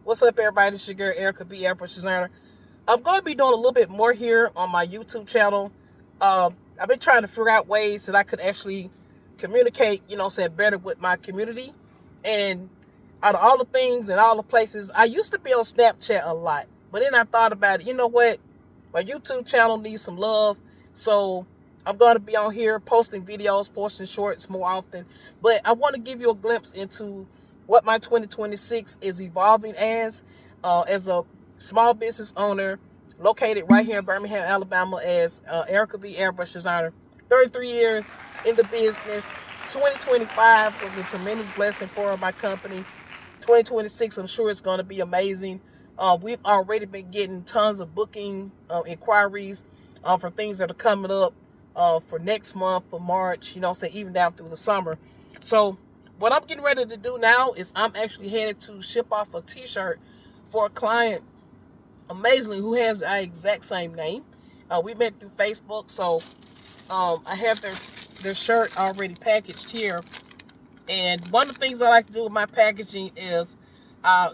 What's up, everybody? It's your girl, Erica B. Airbrush designer. I'm going to be doing a little bit more here on my YouTube channel. I've been trying to figure out ways that I could actually communicate, better with my community. And out of all the things and all the places, I used to be on Snapchat a lot. But then I thought about it, you know what? My YouTube channel needs some love. So I'm going to be on here posting videos, posting shorts more often. But I want to give you a glimpse into what my 2026 is evolving as a small business owner located right here in Birmingham, Alabama, as Erica B. Airbrush designer. 33 years in the business. 2025 was a tremendous blessing for my company. 2026, I'm sure it's going to be amazing. We've already been getting tons of booking inquiries for things that are coming up for next month, for March, even down through the summer. So what I'm getting ready to do now is I'm actually headed to ship off a t-shirt for a client, amazingly, who has our exact same name. We met through Facebook, so I have their shirt already packaged here. And one of the things I like to do with my packaging is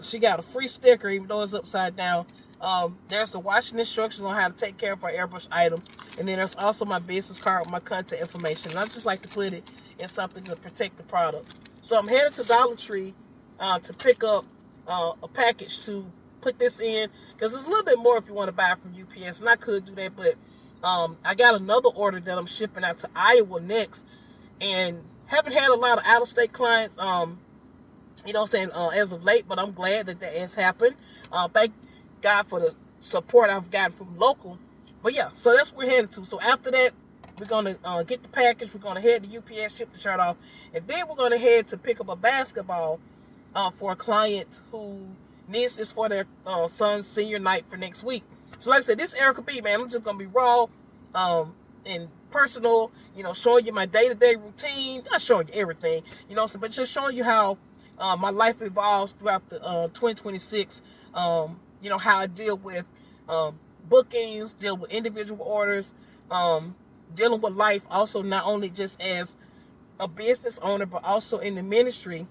she got a free sticker, even though it's upside down. There's the washing instructions on how to take care of our airbrush item. And then there's also my business card with my contact information. And I just like to put it in something to protect the product. So I'm headed to Dollar Tree to pick up a package to put this in. Because there's a little bit more if you want to buy it from UPS. And I could do that, but I got another order that I'm shipping out to Iowa next. And haven't had a lot of out-of-state clients, as of late, but I'm glad that has happened. Thank God for the support I've gotten from local. But yeah, so that's what we're headed to. So after that, we're going to get the package. We're going to head to UPS, ship the shirt off. And then we're going to head to pick up a basketball for a client who needs this for their son's senior night for next week. So like I said, this is Erica B, man. I'm just going to be raw and personal, showing you my day-to-day routine. Not showing you everything, but just showing you how my life evolves throughout the 2026. How I deal with bookings, deal with individual orders, dealing with life also not only just as a business owner, but also in the ministry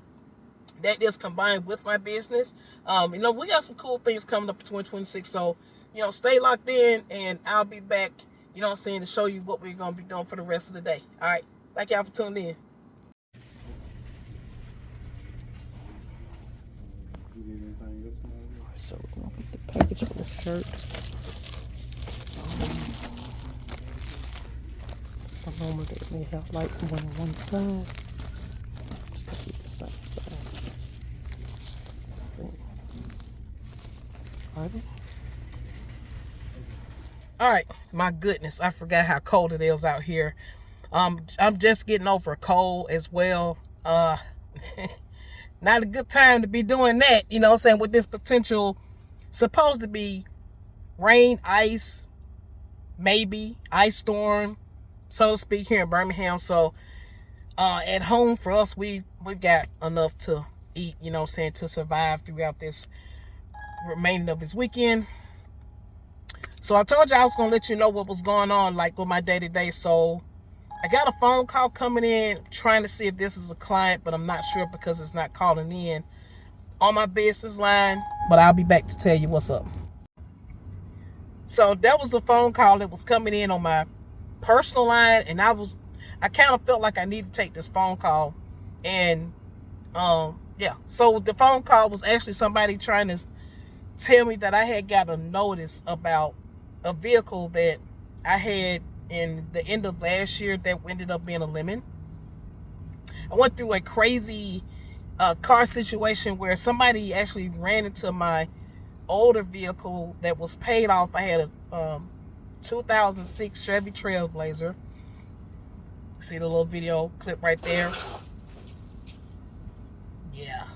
that is combined with my business. We got some cool things coming up in 2026. So, stay locked in and I'll be back, to show you what we're going to be doing for the rest of the day. All right. Thank y'all for tuning in. So we're going to put the package on the shirt. Some moment that may have light on one side. Just keep the same side. All right, my goodness, I forgot how cold it is out here. I'm just getting over a cold as well. Not a good time to be doing that, with this potential, supposed to be rain, ice, maybe ice storm, so to speak, here in Birmingham. So at home for us, we've got enough to eat, to survive throughout this remaining of this weekend. So I told you I was going to let you know what was going on, like with my day-to-day. So I got a phone call coming in trying to see if this is a client, but I'm not sure because it's not calling in on my business line. But I'll be back to tell you what's up. So that was a phone call that was coming in on my personal line, and I kind of felt like I needed to take this phone call. And so the phone call was actually somebody trying to tell me that I had got a notice about a vehicle that I had in the end of last year that ended up being a lemon. I went through a crazy car situation where somebody actually ran into my older vehicle that was paid off. I had a 2006 Chevy Trailblazer. See the little video clip right there? Yeah.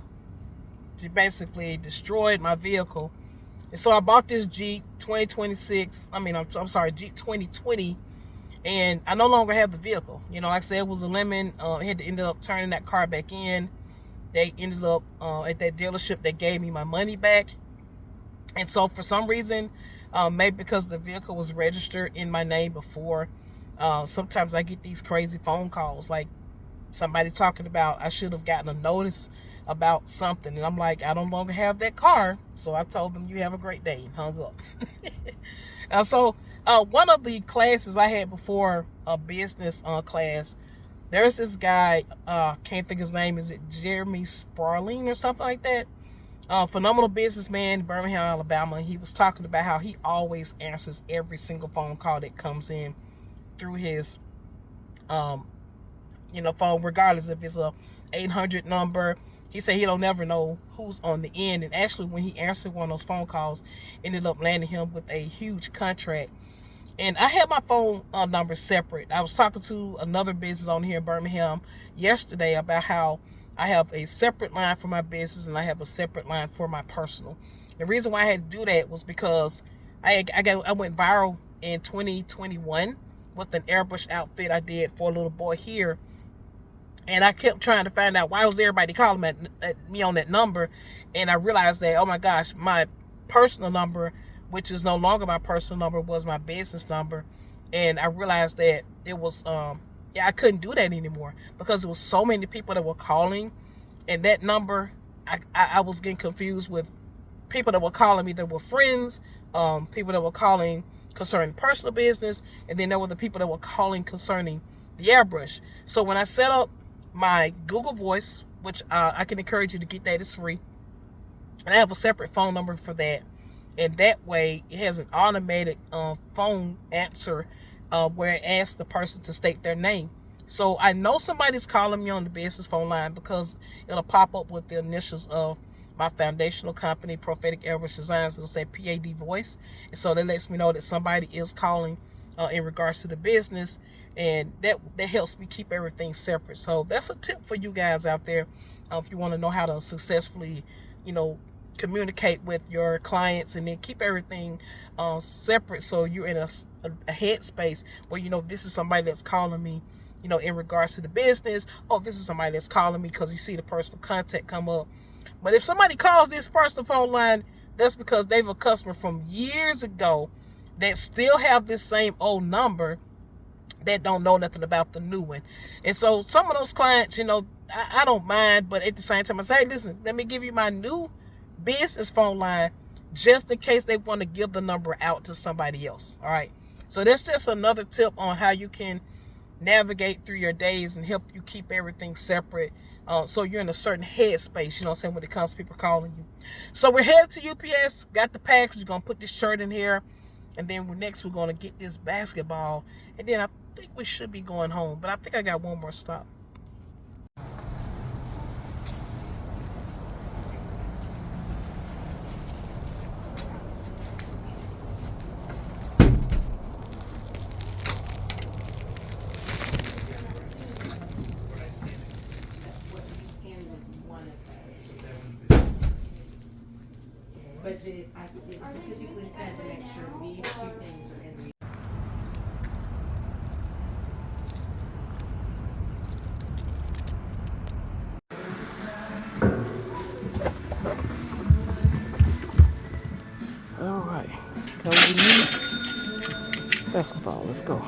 She basically destroyed my vehicle. And so I bought this Jeep 2026. I'm sorry, Jeep 2020. And I no longer have the vehicle. Like I said, it was a lemon. I had to end up turning that car back in. They ended up at that dealership that gave me my money back. And so for some reason, maybe because the vehicle was registered in my name before, sometimes I get these crazy phone calls like somebody talking about I should have gotten a notice about something. And I'm like, I don't longer have that car. So I told them, you have a great day, and hung up. One of the classes I had before, a business class, there's this guy, can't think his name, is it Jeremy Sparling or something like that? Phenomenal businessman in Birmingham, Alabama. He was talking about how he always answers every single phone call that comes in through his phone, regardless if it's a 800 number. He said he don't never know who's on the end. And actually, when he answered one of those phone calls, ended up landing him with a huge contract. And I had my phone number separate. I was talking to another business owner here in Birmingham yesterday about how I have a separate line for my business and I have a separate line for my personal. The reason why I had to do that was because I went viral in 2021 with an airbrush outfit I did for a little boy here. And I kept trying to find out why was everybody calling me on that number. And I realized that, oh my gosh, my personal number, which is no longer my personal number, was my business number. And I realized that it was, I couldn't do that anymore because there was so many people that were calling. And that number, I was getting confused with people that were calling me that were friends, people that were calling concerning personal business, and then there were the people that were calling concerning the airbrush. So when I set up my Google Voice, which I can encourage you to get that, it's free, and I have a separate phone number for that, and that way it has an automated phone answer where it asks the person to state their name. So I know somebody's calling me on the business phone line because it'll pop up with the initials of my foundational company, Prophetic Airbrush Designs. It'll say PAD Voice, and so that lets me know that somebody is calling in regards to the business, and that helps me keep everything separate. So that's a tip for you guys out there if you want to know how to successfully, communicate with your clients and then keep everything separate, so you're in a headspace where this is somebody that's calling me in regards to the business. Oh, this is somebody that's calling me because you see the personal contact come up. But if somebody calls this personal phone line, that's because they have a customer from years ago that still have this same old number that don't know nothing about the new one. And so some of those clients, I don't mind, but at the same time I say, hey, listen, let me give you my new business phone line just in case they want to give the number out to somebody else. All right. So that's just another tip on how you can navigate through your days and help you keep everything separate. So you're in a certain headspace, when it comes to people calling you. So we're headed to UPS, got the package, we're going to put this shirt in here. And then next we're going to get this basketball. And then I think we should be going home. But I think I got one more stop. But it specifically said to make sure these two things are in the. All right. Go with me. Basketball, let's go. All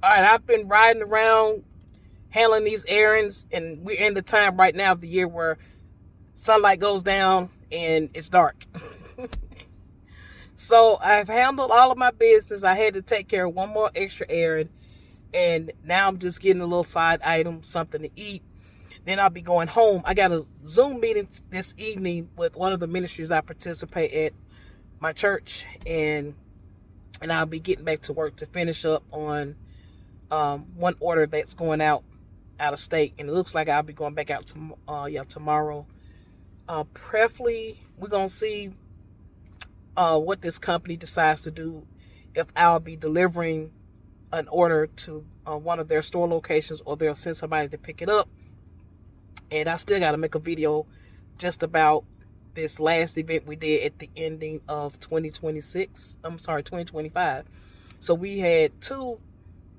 right, I've been riding around handling these errands, and we're in the time right now of the year where sunlight goes down and it's dark. So I've handled all of my business. I had to take care of one more extra errand, and now I'm just getting a little side item, something to eat. Then I'll be going home. I got a Zoom meeting this evening with one of the ministries I participate at my church, and I'll be getting back to work to finish up on one order that's going out of state, and it looks like I'll be going back out tomorrow. Preferably, we're gonna see what this company decides to do, if I'll be delivering an order to one of their store locations or they'll send somebody to pick it up. And I still got to make a video just about this last event we did at the ending of 2025. So we had two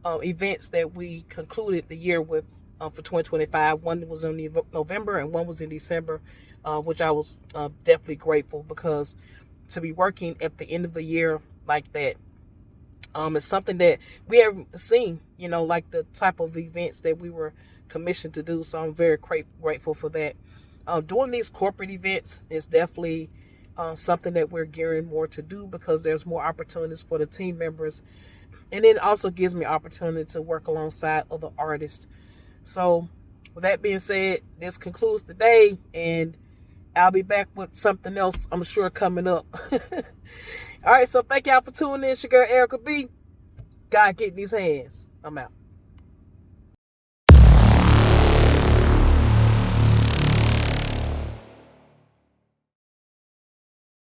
events that we concluded the year with for 2025. One was in November and one was in December, which I was definitely grateful, because to be working at the end of the year like that is something that we haven't seen, like the type of events that we were commissioned to do. So I'm very grateful for that. Doing these corporate events is definitely something that we're gearing more to do because there's more opportunities for the team members. And it also gives me opportunity to work alongside other artists. So with that being said, this concludes the day, and I'll be back with something else, I'm sure, coming up. All right, so thank y'all for tuning in. It's your girl, Erica B. God getting these hands. I'm out.